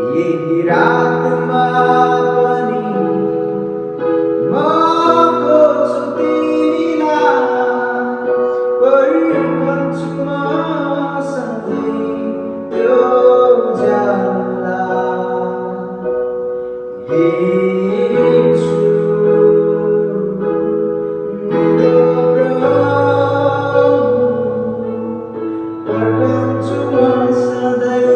यही रातमा पनि म खोज्छु तिमीलाई, पर्खन्छु म सधैँ त्यो जालाई। हे येशू मेरो प्रभु, पर्खन्छु म सधैँ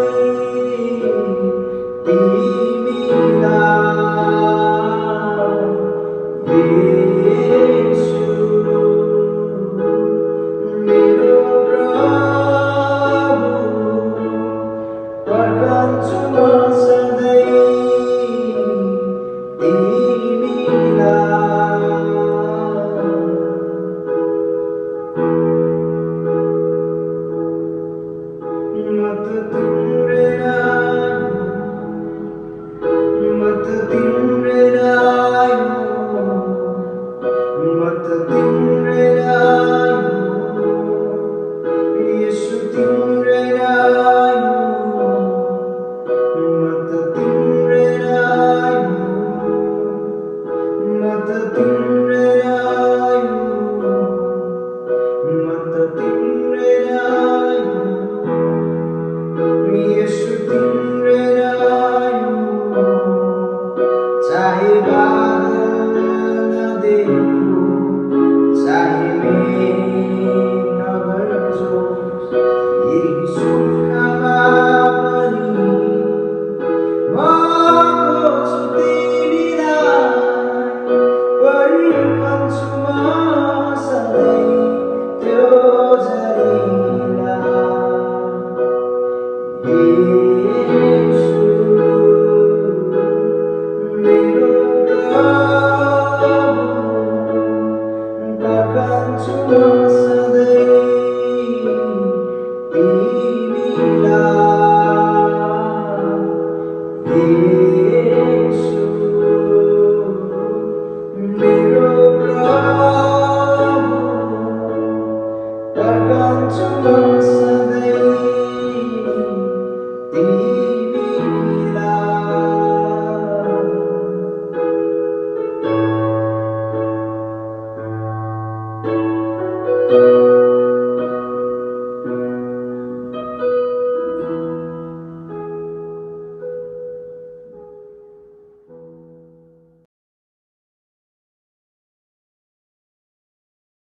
चाहे बादल नदेखो, चाहे मेघ नगर्जोस्, यही सुखमा पनि म खोज्छु तिमीलाई, पर्खन्छु म सधैँ त्यो झरीलाई। पर्खन्छु म सधैँ तिमीलाई। हे येशू मेरो प्रभु, पर्खन्छु म